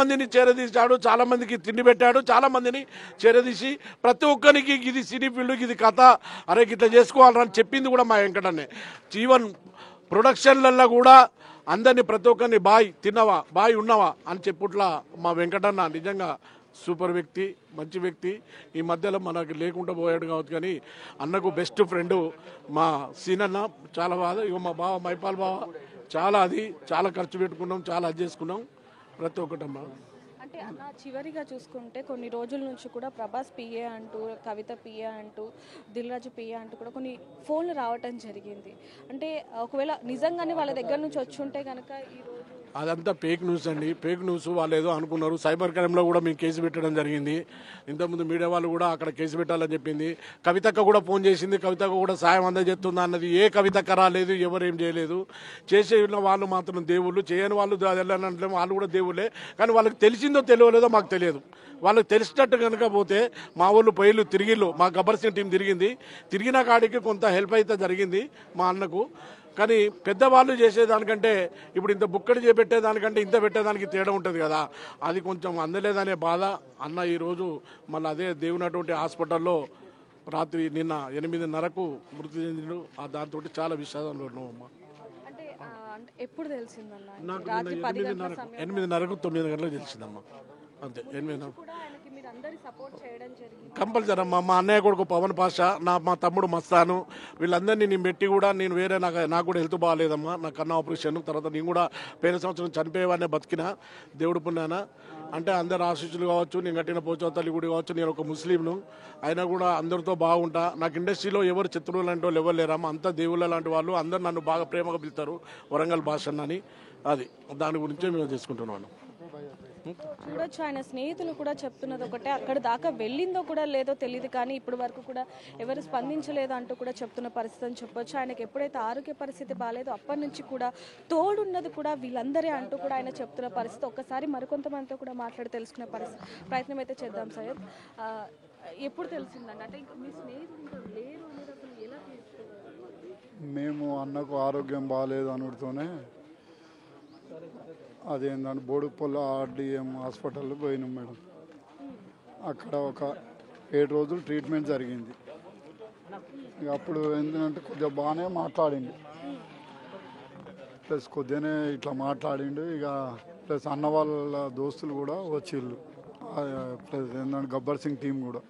Speaker 7: మందిని చేరదీశాడు, చాలా మందికి తిండి పెట్టాడు, చాలా మందిని చేరదీసి ప్రతి ఒక్కరికి ఇది సినీ ఫీల్డ్, ఇది కథ, అరే ఇట్లా చేసుకోవాలని చెప్పింది కూడా మా వెంకటన్నే. ఈవెన్ ప్రొడక్షన్లలో కూడా అందరినీ ప్రతి ఒక్కరిని బాయ్ తిన్నవా, బాయ్ ఉన్నవా అని చెప్పుట్లా మా వెంకటన్న నిజంగా సూపర్ వ్యక్తి, మంచి వ్యక్తి. ఈ మధ్యలో మనకు లేకుండా పోయాడు కావచ్చు, కానీ అన్నకు బెస్ట్ ఫ్రెండ్ మా సీనన్న. చాలా బాధ. ఇక మా బావ మైపాల్ బావ చాలా ఖర్చు పెట్టుకున్నాం, చాలా అది చేసుకున్నాం ప్రతి ఒక్కటమ్మా.
Speaker 2: అంటే అన్న చివరిగా చూసుకుంటే కొన్ని రోజుల నుంచి కూడా ప్రభాస్ పిఏ అంటూ, కవిత పిఏ అంటూ, దిల్ రాజు పిఏ అంటూ కూడా కొన్ని ఫోన్లు రావటం జరిగింది. అంటే ఒకవేళ నిజంగానే వాళ్ళ దగ్గర నుంచి వచ్చి ఉంటే కనుక ఈరోజు
Speaker 7: అదంతా ఫేక్ న్యూస్ అండి. ఫేక్ న్యూస్ వాళ్ళు ఏదో అనుకున్నారు. సైబర్ క్రైమ్లో కూడా మేము కేసు పెట్టడం జరిగింది. ఇంతకుముందు మీడియా వాళ్ళు కూడా అక్కడ కేసు పెట్టాలని చెప్పింది. కవితక్క కూడా ఫోన్ చేసింది, కవితక్క కూడా సాయం అందజేస్తుందా అన్నది. ఏ కవితక్క రాలేదు, ఎవరేం చేయలేదు. చేసే వాళ్ళు మాత్రం దేవుళ్ళు, చేయని వాళ్ళు అంటే వాళ్ళు కూడా దేవుళ్ళే. కానీ వాళ్ళకి తెలిసిందో తెలియలేదో మాకు తెలియదు. వాళ్ళకి తెలిసినట్టు కనుక పోతే మా వాళ్ళు పొయ్యిలు తిరిగిళ్ళు, మా గబ్బర్ సింగ్ టీం తిరిగిన కాడికి కొంత హెల్ప్ అయితే జరిగింది మా అన్నకు. కానీ పెద్దవాళ్ళు చేసేదానికంటే ఇప్పుడు ఇంత బుక్కడి చేపెట్టేదానికంటే ఇంత పెట్టేదానికి తేడా ఉంటుంది కదా, అది కొంచెం అందలేదనే బాధ. అన్న ఈరోజు మళ్ళీ అదే దేవునటువంటి హాస్పిటల్లో రాత్రి నిన్న 8:30కు మృతి చెందిండు. దాంతో చాలా విషాదంలో ఉన్నామమ్మా.
Speaker 2: ఎప్పుడు తెలిసిందన్న?
Speaker 7: నాకు 8:30కు 9 గంటలకు తెలిసిందమ్మా. అంతే, 8:30 కంపల్సరీ అమ్మా. మా అన్నయ్య కొడుకు పవన్ పాషా, మా తమ్ముడు మస్తాను, వీళ్ళందరినీ నేను పెట్టి కూడా నేను వేరే నాకు కూడా హెల్త్ బాగాలేదమ్మా, నా కన్నా ఆపరేషన్ తర్వాత నేను కూడా పోయిన సంవత్సరం చనిపోయేవాడినే బతికినా దేవుడు పుణ్యాన. అంటే అందరు ఆశీస్సులు కావచ్చు, నేను కట్టిన పోచవతల్లి గుడి కావచ్చు, నేను ఒక ముస్లింను అయినా కూడా అందరితో బాగుంటా. నాకు ఇండస్ట్రీలో ఎవరు శత్రువులు లాంటి వాళ్ళు ఎవరు లేరమ్మా, అంతా దేవుళ్ళ లాంటి వాళ్ళు. అందరు నన్ను బాగా ప్రేమగా పిలుస్తారు వరంగల్ భాష అని. అది దాని గురించే మేము చేసుకుంటున్నాను.
Speaker 2: చూడొచ్చు, ఆయన స్నేహితులు కూడా చెప్తున్నది ఒకటే, అక్కడ దాకా వెళ్ళిందో కూడా లేదో తెలియదు, కానీ ఇప్పటి వరకు కూడా ఎవరు స్పందించలేదు అంటూ కూడా చెప్తున్న పరిస్థితి అని చెప్పొచ్చు. ఆయనకి ఎప్పుడైతే ఆరోగ్య పరిస్థితి బాగాలేదో అప్పటి నుంచి కూడా తోడున్నది కూడా వీళ్ళందరే అంటూ కూడా ఆయన చెప్తున్న పరిస్థితి. ఒక్కసారి మరికొంతమందితో కూడా మాట్లాడి తెలుసుకునే ప్రయత్నం అయితే చేద్దాం. సయ్యద్, ఎప్పుడు తెలిసిందండి? అంటే మీ స్నేహితులు లేరు అనేది అసలు ఎలా తెలుసుకోవాలి?
Speaker 8: మేము అన్నకు ఆరోగ్యం బాగాలేదు అనుడితోనే అదేంటంటే బోడుపల్లి ఆర్డిఎం హాస్పిటల్లో పోయినాం మేడం. అక్కడ ఒక 7 రోజులు ట్రీట్మెంట్ జరిగింది. ఇక అప్పుడు ఏంటంటే కొద్దిగా బాగానే మాట్లాడిండు, ప్లస్ కొద్దిగానే ఇట్లా మాట్లాడిండు. ఇక ప్లస్ అన్న వాళ్ళ దోస్తులు కూడా వచ్చిళ్ళు, ప్లస్ ఏంటంటే గబ్బర్ సింగ్ టీం కూడా.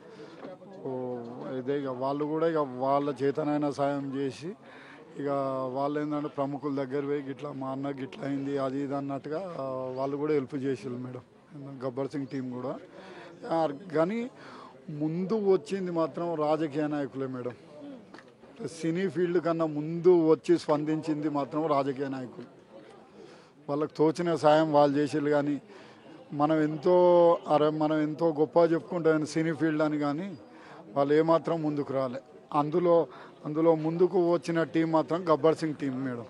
Speaker 8: ఇదే ఇక వాళ్ళు కూడా ఇక వాళ్ళ చేతనైనా సాయం చేసి ఇక వాళ్ళు ఏంటంటే ప్రముఖుల దగ్గర పోయి ఇట్లా మా అన్నకి ఇట్లా అయింది అది ఇది అన్నట్టుగా వాళ్ళు కూడా హెల్ప్ చేసారు మేడం, గబ్బర్ సింగ్ టీం కూడా. కానీ ముందు వచ్చింది మాత్రం రాజకీయ నాయకులే మేడం. సినీ ఫీల్డ్ కన్నా ముందు వచ్చి స్పందించింది మాత్రం రాజకీయ నాయకులు. వాళ్ళకి తోచిన సాయం వాళ్ళు చేసేది. కానీ మనం ఎంతో గొప్ప చెప్పుకుంటాం సినీ ఫీల్డ్ అని, కానీ వాళ్ళు ఏమాత్రం ముందుకు రాలే. అందులో ముందుకు వచ్చిన టీం మాత్రం గబ్బర్ సింగ్ టీం మేడం.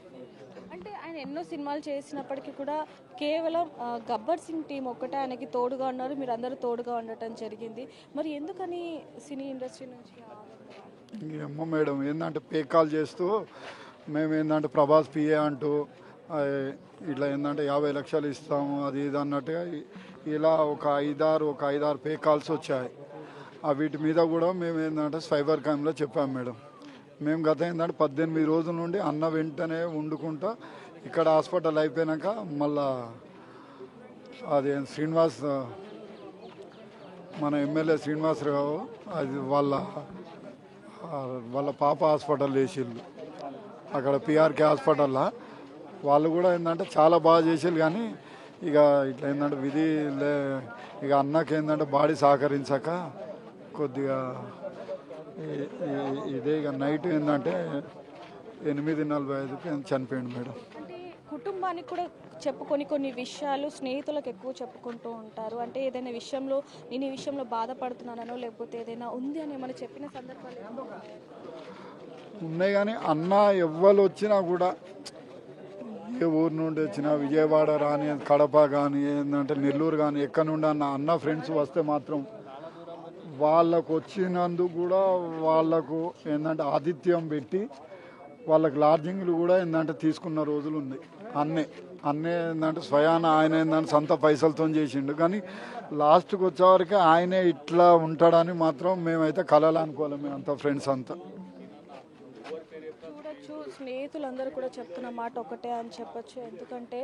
Speaker 2: అంటే ఆయన ఎన్నో సినిమాలు చేసినప్పటికీ కూడా కేవలం గబ్బర్ సింగ్ టీం ఒక్కటే ఆయనకి తోడుగా ఉన్నారు, మీరు అందరూ తోడుగా ఉండటం జరిగింది. మరి ఎందుకని సినీ ఇండస్ట్రీ నుంచి
Speaker 8: ఏమో మేడం, ఏంటంటే పేకాల్ చేస్తూ మేము ఏంటంటే ప్రభాస్ పిఏ అంటూ ఇట్లా ఏంటంటే 50 లక్షలు ఇస్తాము అది ఇది అన్నట్టుగా ఇలా ఒక ఐదారు పేకాల్స్ వచ్చాయి. వీటి మీద కూడా మేము ఏంటంటే సైబర్ క్రైమ్లో చెప్పాము మేడం. మేము గత ఏంటంటే 18 రోజుల నుండి అన్న వెంటనే వండుకుంటా ఇక్కడ హాస్పిటల్ అయిపోయాక మళ్ళా అది శ్రీనివాస్ మన ఎమ్మెల్యే శ్రీనివాసరావు అది వాళ్ళ పాప హాస్పిటల్ వేసిళ్ళు అక్కడ పిఆర్కే హాస్పిటల్లో. వాళ్ళు కూడా ఏంటంటే చాలా బాగా చేసేది, కానీ ఇక ఇట్లా ఏంటంటే విధి ఇక అన్నకి ఏంటంటే బాడీ సహకరించాక కొద్దిగా ఇదే ఇక నైట్ ఏంటంటే 8:45కి చనిపోయాడు మేడం.
Speaker 2: అంటే కుటుంబానికి కూడా చెప్పుకొని కొన్ని విషయాలు స్నేహితులకు ఎక్కువ చెప్పుకుంటూ ఉంటారు. అంటే ఏదైనా విషయంలో నేను ఈ విషయంలో బాధపడుతున్నానో లేకపోతే ఏదైనా ఉంది అని ఏమైనా చెప్పిన సందర్భాలు
Speaker 8: ఉన్నాయి, కానీ అన్న ఎవ్వరు వచ్చినా కూడా ఏ ఊరు నుండి వచ్చినా విజయవాడ కానీ కడప కానీ ఏంటంటే నెల్లూరు కానీ ఎక్కడి నుండి అన్న ఫ్రెండ్స్ వస్తే మాత్రం వాళ్ళకు వచ్చినందుకు కూడా వాళ్ళకు ఏంటంటే ఆతిథ్యం పెట్టి వాళ్ళకి లాడ్జింగ్లు కూడా ఏంటంటే తీసుకున్న రోజులు ఉన్నాయి. అన్నే ఏంటంటే స్వయాన ఆయన ఏంటంటే సొంత పైసలతో చేసిండు, కానీ లాస్ట్కి వచ్చేవరకు ఆయనే ఇట్లా ఉంటాడని మాత్రం మేమైతే కలలు అనుకోవాలి. మేమంతా ఫ్రెండ్స్ అంతా
Speaker 2: చూడొచ్చు. స్నేహితులందరూ కూడా చెప్తున్న మాట ఒకటే అని చెప్పొచ్చు. ఎందుకంటే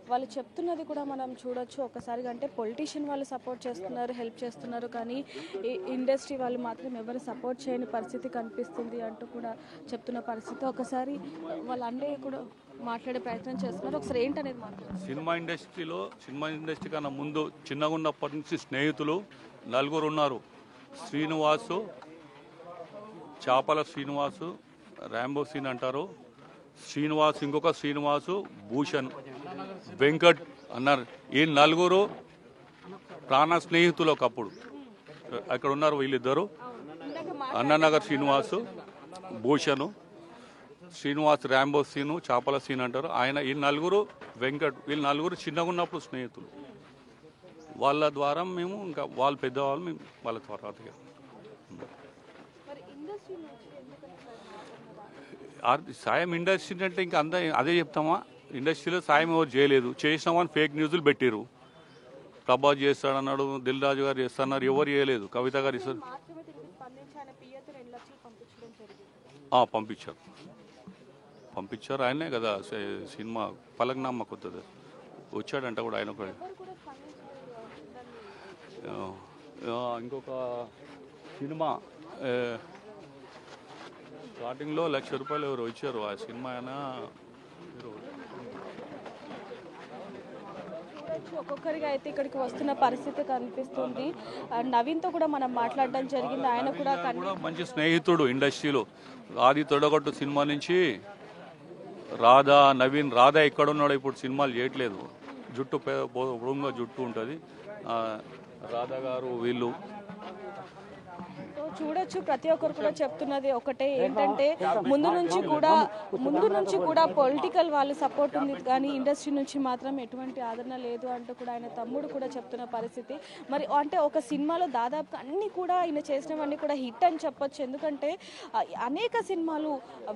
Speaker 2: వాళ్ళు చెప్తున్నది కూడా మనం చూడొచ్చు ఒకసారిగా. అంటే పొలిటీషియన్ వాళ్ళు సపోర్ట్ చేస్తున్నారు, హెల్ప్ చేస్తున్నారు, కానీ ఇండస్ట్రీ వాళ్ళు మాత్రం ఎవరు సపోర్ట్ చేయని పరిస్థితి కనిపిస్తుంది అంటూ కూడా చెప్తున్న పరిస్థితి. ఒకసారి వాళ్ళ అన్నయ్య కూడా మాట్లాడే ప్రయత్నం చేస్తున్నారు. ఒకసారి ఏంటనేది మాట్లాడుతున్నారు.
Speaker 6: సినిమా ఇండస్ట్రీ కన్నా ముందు చిన్నగా ఉన్నప్పటి నుంచి స్నేహితులు 4 ఉన్నారు. శ్రీనివాసు, చాపల శ్రీనివాసు, రాంబో సీన్ అంటారు, శ్రీనివాస్, ఇంకొక శ్రీనివాసు, భూషణ్, వెంకట్ అన్నారు. ఈ 4 ప్రాణ స్నేహితులు ఒకప్పుడు. అక్కడ ఉన్నారు వీళ్ళిద్దరు, అన్ననగర్ శ్రీనివాసు, భూషణ్, శ్రీనివాస్, రాంబో సీను, చాపల సీన్ అంటారు ఆయన. ఈ 4 వెంకట్, వీళ్ళు 4 చిన్నగా ఉన్నప్పుడు స్నేహితులు. వాళ్ళ ద్వారా మేము ఇంకా వాళ్ళు పెద్దవాళ్ళు, మేము వాళ్ళ తర్వాత సాయం ఇండస్ట్రీ అంటే ఇంకా అదే చెప్తామా. ఇండస్ట్రీలో సాయం ఎవరు చేయలేదు, చేసినామని ఫేక్ న్యూస్లు పెట్టారు. ప్రభాస్ చేస్తాడన్నాడు, దిల్ రాజు గారు చేస్తున్నారు, ఎవరు చేయలేదు. కవిత గారు ఇస్తారు, పంపించారు ఆయనే కదా. సినిమా పలక్నామా కొత్తది వచ్చాడంట కూడా ఆయన కూడా. ఇంకొక సినిమా స్టార్టింగ్లో ₹1,00,000 ఎవరు వచ్చారు. ఆ సినిమా అయినా
Speaker 2: ఒక్కొక్కరిగా అయితే ఇక్కడికి వస్తున్న పరిస్థితి కనిపిస్తుంది. నవీన్తో కూడా మనం మాట్లాడడం జరిగింది. ఆయన కూడా
Speaker 6: మంచి స్నేహితుడు ఇండస్ట్రీలో. ఆది తొడగొట్టు సినిమా నుంచి నవీన్ రాధా ఎక్కడున్నాడో ఇప్పుడు సినిమాలు చేయట్లేదు. జుట్టు పొడుగుగా జుట్టు ఉంటుంది. రాధా గారు వీళ్ళు
Speaker 2: చూడొచ్చు. ప్రతి ఒక్కరు కూడా చెప్తున్నది ఒకటే, ఏంటంటే ముందు నుంచి కూడా పొలిటికల్ వాళ్ళు సపోర్ట్ ఉంది, కానీ ఇండస్ట్రీ నుంచి మాత్రం ఎటువంటి ఆదరణ లేదు అంటూ కూడా ఆయన తమ్ముడు కూడా చెప్తున్న పరిస్థితి. మరి అంటే ఒక సినిమాలో దాదాపు అన్ని కూడా ఆయన చేసినవన్నీ కూడా హిట్ అని చెప్పొచ్చు. ఎందుకంటే అనేక సినిమాలు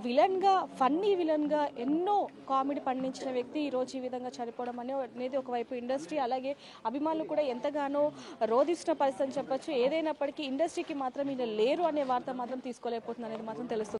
Speaker 2: విలన్గా, ఫన్నీ విలన్గా ఎన్నో కామెడీ పండించిన వ్యక్తి ఈరోజు ఈ విధంగా చనిపోవడం అనేది ఒకవైపు ఇండస్ట్రీ అలాగే అభిమానులు కూడా ఎంతగానో రోధిస్తున్న పరిస్థితి అని చెప్పొచ్చు. ఏదైనప్పటికీ ఇండస్ట్రీకి మాత్రం ఈయన లేరు అనే వార్త మాత్రం తీసుకోలేకపోతుంది అనేది మాత్రం తెలుస్తుంది.